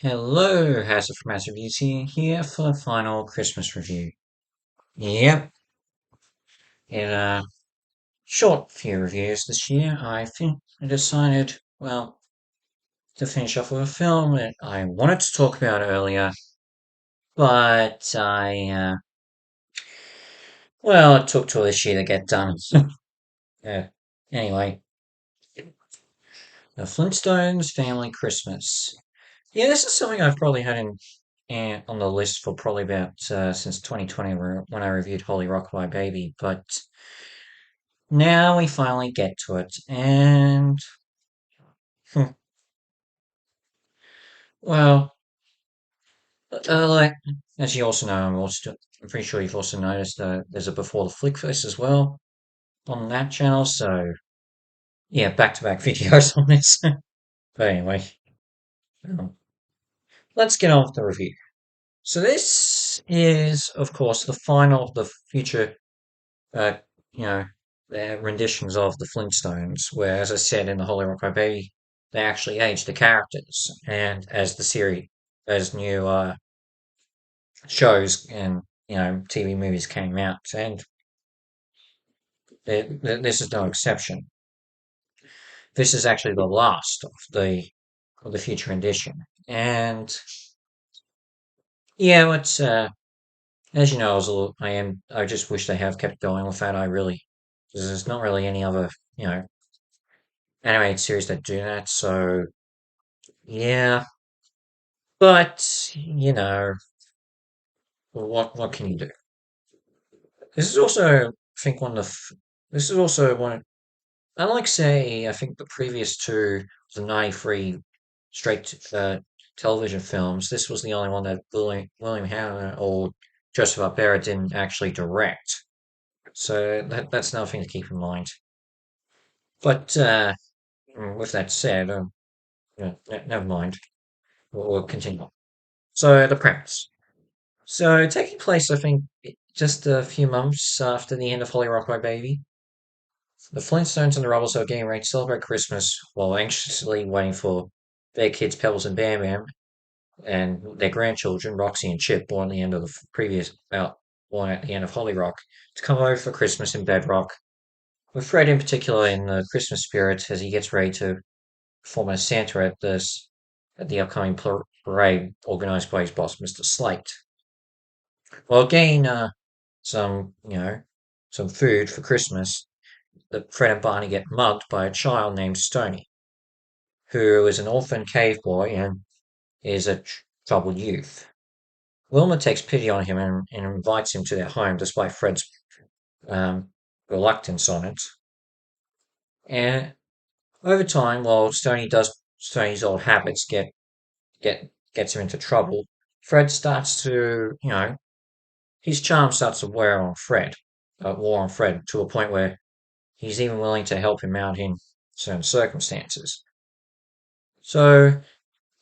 Hello, House of Massive Beauty here for the final Christmas review. Yep, in a short few reviews this year, I decided, to finish off with a film that I wanted to talk about earlier, but it took till this year to get done. Yeah. Anyway, the Flintstones Family Christmas. Yeah, this is something I've probably had on the list for probably about since 2020 when I reviewed Holy Rockabye Baby, but now we finally get to it, and well, like as you also know, I'm pretty sure you've also noticed there's a Before the Flickfest as well on that channel. So yeah, back-to-back videos on this. But anyway, um, let's get on with the review. So this is, of course, the final of the future, uh, you know, renditions of the Flintstones, where, as I said in the Holy Rock Baby, they actually aged the characters, and as new shows and TV movies came out, and this is no exception. This is actually the last of the future edition, and yeah, it's as you know, I just wish they have kept going with that. I really, because there's not really any other you know animated series that do that. So yeah, but what can you do? This is also, I think, this is also one. Unlike, say, I think the previous two, the '93 straight television films, this was the only one that William Hanna or Joseph Barbera didn't actually direct. So that's another thing to keep in mind. But with that said, never mind. We'll continue. So the premise. So taking place, I think, just a few months after the end of Holy Rock My Baby, the Flintstones and the Rubbles are getting ready to celebrate Christmas while anxiously waiting for their kids, Pebbles and Bam Bam, and their grandchildren, Roxy and Chip, born at the end of Holy Rock, to come over for Christmas in Bedrock, with Fred in particular in the Christmas spirit as he gets ready to perform as Santa at the upcoming parade organized by his boss, Mr. Slate. While getting some food for Christmas, that Fred and Barney get mugged by a child named Stony, who is an orphan cave boy and is a troubled youth. Wilma takes pity on him and invites him to their home despite Fred's um, reluctance on it. And over time, while Stoney's old habits gets him into trouble, Fred starts to, his charm starts to wear on Fred to a point where he's even willing to help him out in certain circumstances. So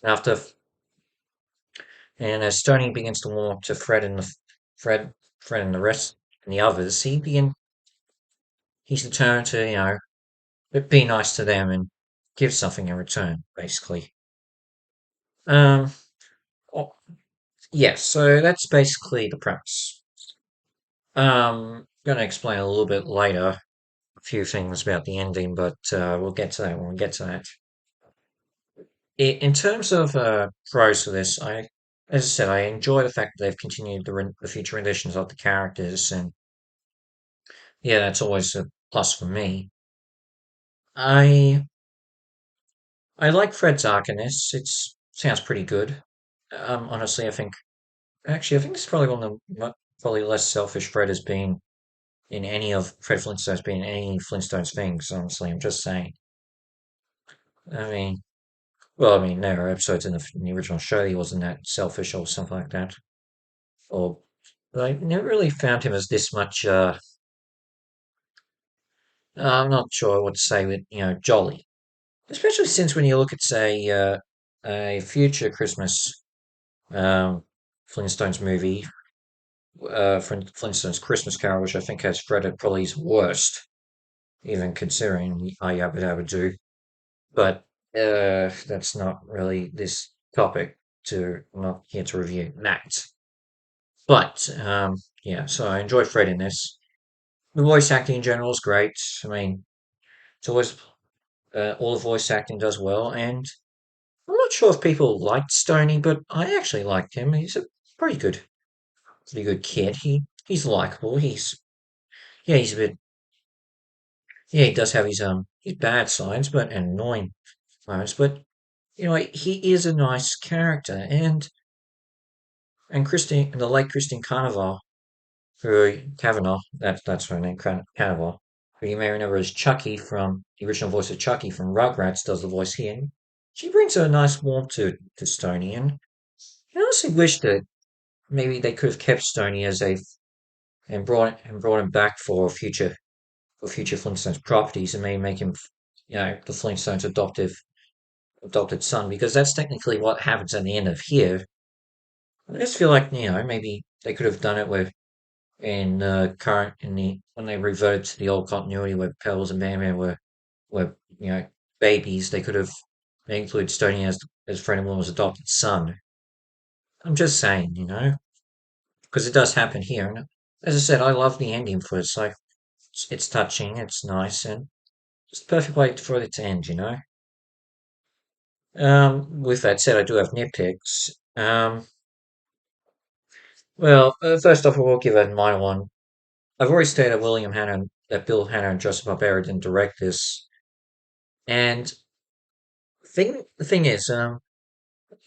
after and as Stoney begins to warm up to Fred, Fred and the rest and the others, he's determined to, be nice to them and give something in return, basically. Um, oh, yes, so that's basically the premise. I'm going to explain a little bit later a few things about the ending, but we'll get to that when we get to that. In terms of pros for this, as I said, I enjoy the fact that they've continued the future renditions of the characters, and yeah, that's always a plus for me. I I like Fred's arc in this. It sounds pretty good. Honestly, I think this is probably one of the probably less selfish Fred has been in any of Fred Flintstone's been in any Flintstones things. Honestly, I'm just saying. I mean, there are episodes in the original show he wasn't that selfish or something like that. Or but I never really found him as this much. I'm not sure what to say with jolly, especially since when you look at say a future Christmas um, Flintstones movie, Flintstones Christmas Carol, which I think has Fred at probably his worst, even considering I Yabba Dabba Do. But that's not really this topic. I'm not here to review that. But yeah, so I enjoy Fred in this. The voice acting in general is great. I mean, it's always all the voice acting does well, and I'm not sure if people liked Stoney, but I actually liked him. He's a pretty good, pretty good kid. He's likable. He's a bit yeah, he does have his bad sides, but and annoying moments, but he is a nice character, and Christine, the late Christine Carnival, who Kavanagh, that's her name, Carnival, who you may remember as Chucky from the original voice of Chucky from Rugrats, does the voice here. And she brings a nice warmth to Stoney, and I honestly wish that maybe they could have kept Stoney as a and brought him back for future Flintstones properties and maybe make him, the Flintstones adopted son, because that's technically what happens at the end of here. I just feel like maybe they could have done it with in current in the when they reverted to the old continuity where Pebbles and Bam Bam were babies. They could have included Stoney as Fred and Wilma's adopted son. I'm just saying, because it does happen here. And as I said, I love the ending for it. It's like it's touching, it's nice, and it's the perfect way for it to end. With that said, I do have nitpicks. Well, first off, I will give a minor one. I've already stated that Bill Hanna and Joseph Barbera didn't direct this, and the thing is,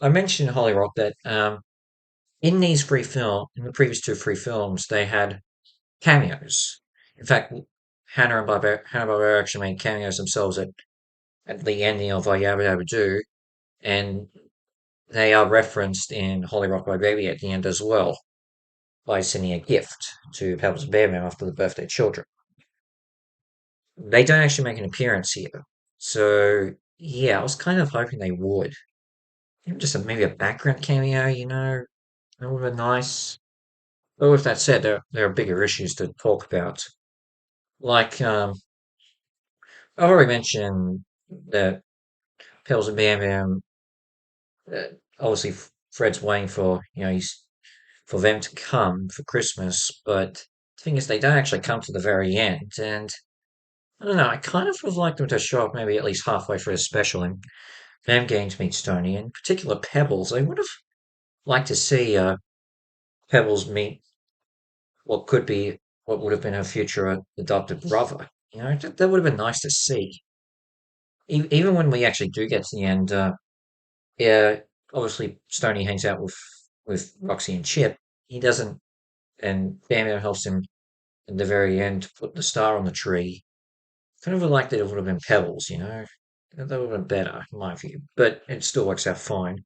I mentioned in Holly Rock that in the previous two free films, they had cameos. In fact, Hanna Barbera actually made cameos themselves at the ending of Yabba Dabba Doo, and they are referenced in Holly Rock My Baby at the end as well by sending a gift to Pebbles and Bear Man after the birthday children. They don't actually make an appearance here. So, yeah, I was kind of hoping they would. Just maybe a background cameo, that would have been nice. But with that said, there are bigger issues to talk about. Like, I've already mentioned that Pebbles and Bam Bam, obviously Fred's waiting for them to come for Christmas, but the thing is, they don't actually come to the very end, and I don't know. I kind of would have liked them to show up maybe at least halfway through the special and them getting to meet Stoney, in particular Pebbles. I would have liked to see Pebbles meet what could be what would have been her future adopted brother. That would have been nice to see. Even when we actually do get to the end, yeah, obviously Stoney hangs out with Roxy and Chip. He doesn't, and Bam Bam helps him at the very end to put the star on the tree. Kind of would like that it would have been Pebbles. That would have been better, in my view. But it still works out fine.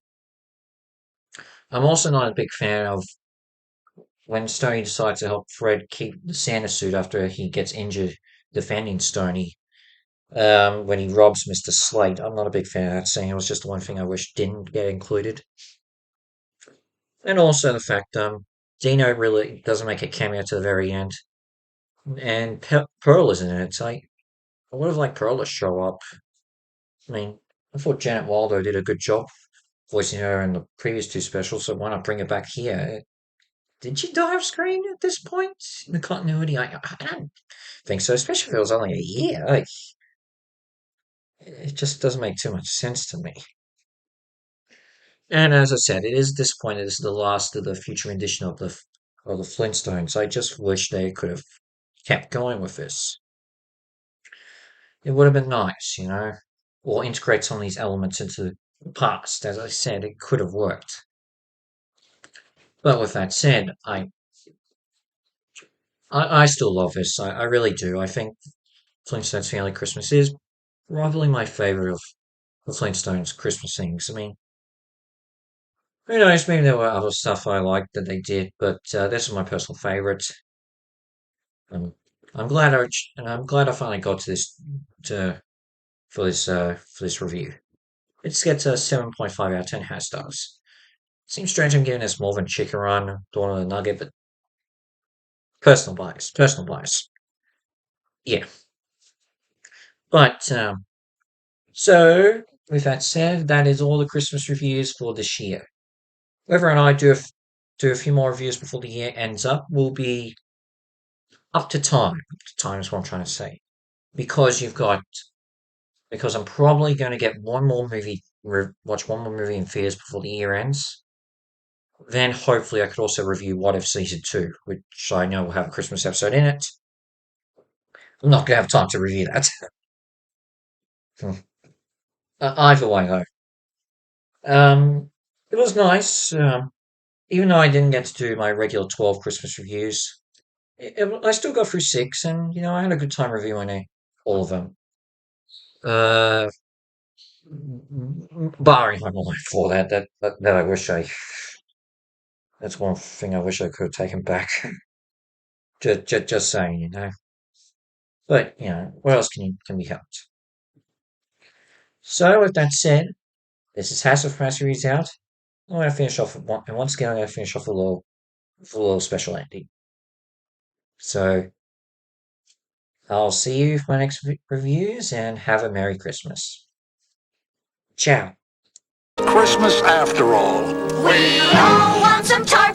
I'm also not a big fan of when Stoney decides to help Fred keep the Santa suit after he gets injured defending Stoney. When he robs Mr. Slate, I'm not a big fan of that scene. It was just one thing I wish didn't get included. And also the fact Dino really doesn't make a cameo to the very end. And Pearl isn't in it. So I would have liked Pearl to show up. I mean, I thought Janet Waldo did a good job voicing her in the previous two specials, so why not bring her back here? Did she die off screen at this point in the continuity? I don't think so, especially if it was only a year. Like, it just doesn't make too much sense to me. And as I said, it is disappointing. This is the last of the future edition of the Flintstones. I just wish they could have kept going with this. It would have been nice. Or integrate some of these elements into the past. As I said, it could have worked. But with that said, I still love this. I really do. I think Flintstones Family Christmas is probably my favorite of the Flintstones Christmas things. I mean, who knows? Maybe there were other stuff I liked that they did, but this is my personal favorite. Um, I'm glad I finally got to this to for this review. Let's get to 7.5 out of 10 hash stars. Seems strange I'm giving this more than Chicken Run, Dawn of the Nugget, but personal bias, personal bias. Yeah, but so with that said, that is all the Christmas reviews for this year. whether or not I do a few more reviews before the year ends up will be up to time. Up to time is what I'm trying to say. Because you've got because I'm probably going to get one more movie, watch one more movie in theaters before the year ends. Then hopefully I could also review What If Season 2, which I know will have a Christmas episode in it. I'm not going to have time to review that. Either way, though. It was nice. Even though I didn't get to do my regular 12 Christmas reviews, I still got through six, and I had a good time reviewing all of them. Uh, Barring my mind for that I wish that's one thing I wish I could have taken back. Just saying. But what else can be helped? So with that said, this is Hassel from Series out. I'm going to finish off with one, and once again I'm going to finish off with a little special ending. So I'll see you for my next reviews, and have a Merry Christmas. Ciao. Christmas after all. We all want some time